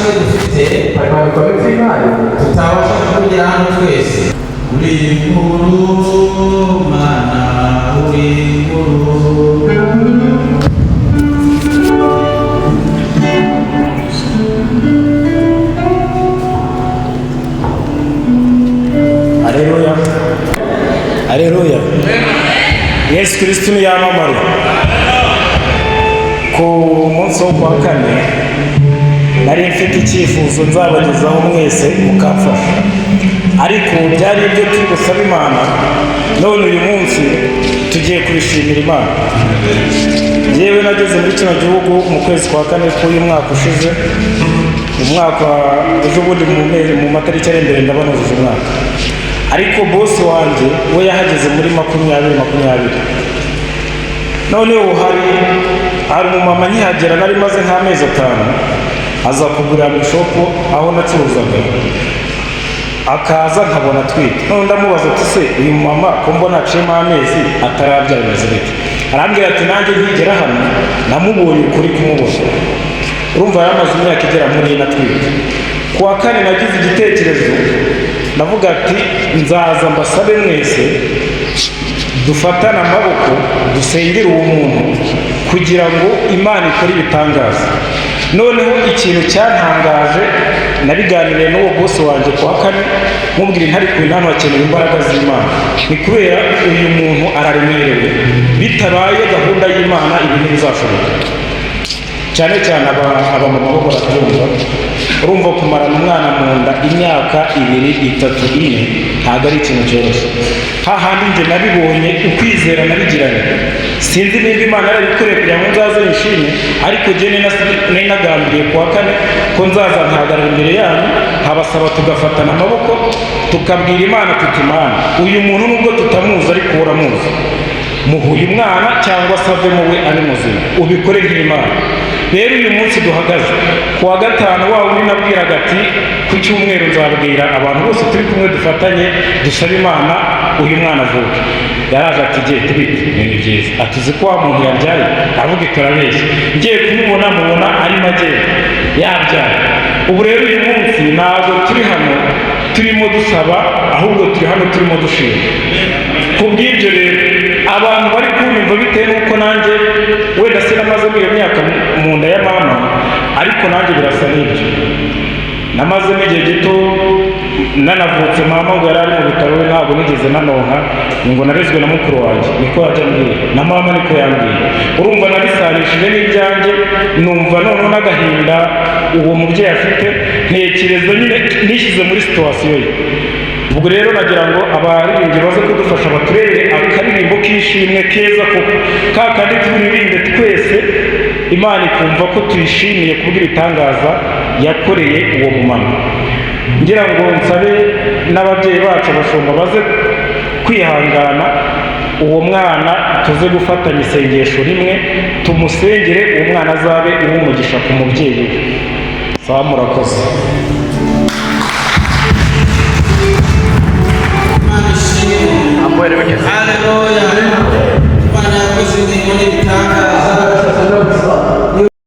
amashyi dufite harimo ibikorwa by'Imana tutabasha kugira hano twese. Uri inkuru Mana, uri inkuru. Haleluya. Haleluya. Yesu Kristo ni yamamare. Ku munsi wo kwa kane nari mfite icyifuzo nzabagezaho mwese mukamfasha, ariko byari ibyo turi gusaba Imana, none uyu munsi tugiye kubishimira Imana. Yewe nageze muri kino gihugu mu kwezi kwa kane k'uyu mwaka ushize, umwaka ejo bundi mu matariki ari imbere ndabanujije umwaka, ariko bosi wanjye we yahageze muri 2020. Noneho hari umumama nkihagera nari maze nk'amezi 5, aza kugurira mu ishopu aho nacuruzaga, akaza nkabona atwite. None ndamubaza ati se uyu mama ko mbona aciyemo amezi atarabyara bimeze bite? Arambwira ati nanjye nkigera hano namubonye ukuri kumubona. Urumva yaramaze imyaka igera muri 4 atwite. Kuwa kane nagize igitekerezo ndavuga ati nzaza mbasabe mwese dufatane amaboko dusengere uwo muntu kugira ngo Imana ikore ibitangaza. Noneho ikintu cyantangaje nabiganiriye n'uwo bosi wanjye kuwa kane, mubwira ntari ku ntantu hakenewe imbaraga z'Imana. Ni kubera uyu muntu araremerewe, bitabaye gahunda y'Imana ibintu bizashoboka. Cyane cyane abamama bo barabyumva. Urumva kumarana umwana mu nda imyaka 2, 3, 4 ntabwo ari ikintu cyoroshye. Hahandi njye nabibonye ukwizera nabigiranye. Sinzi niba Imana yarabikoreye kugira ngo nzaze nishime, ariko njye nari nagambiriye kuwa kane ko nzaza nkahagarara imbere yanyu nkabasaba tugafatana amaboko tukabwira Imana tuti Imana, uyu muntu nubwo tutamuzi ariko uramuzi, muhuye umwana cyangwa se avemo we ari muzima, ubikore nk'Imana. Rero uyu munsi duhagaze kuwa gatanu wawe uri nabwiraga ati ku cyumweru nzabwira abantu bose turi kumwe dufatanye dusaba Imana uyu mwana avuke. Yaraje ati giye tubite ni byiza, ati uzi ko wa muntu yabyaye? Aravuga turabeshya. Ngiye kumubona mubona ari magenda yabyaye. Ubu rero uyu munsi ntabwo turi hano turimo dusaba, ahubwo turi hano turimo dushima. Kubw'ibyo rero abantu bari kunyumva bitewe n'uko nanjye wenda sinamaze iyo myaka mu nda ya mama, ariko nanjye birasa n'ibyo. Namazemo igihe gito nanavutse, mama ngo yari ari mu bitaro, we ntabwo nigeze nanonka, ngo narezwe na mukuru wanjye, niko yajya ambwira, na mama niko yambwiye. Urumva nabisanishije n'ibyanjye, numva noneho n'agahinda uwo mubyeyi afite, ntekereza nyine nishyize muri situwasiyo ye. Ubwo rero nagira ngo abaririmbyi baze kudufasha baturere akaririmbo k'ishimwe keza koko, ka kandi turirimbe twese, Imana ikumva ko tuyishimiye kubw'ibitangaza yakoreye uwo mumama. Ngira ngo nsabe n'ababyeyi bacu bashumba baze kwihangana, uwo mwana tuze gufatanya isengesho rimwe tumusengere, uwo mwana azabe uw'umugisha ku mubyeyi we. Sawa, murakoze.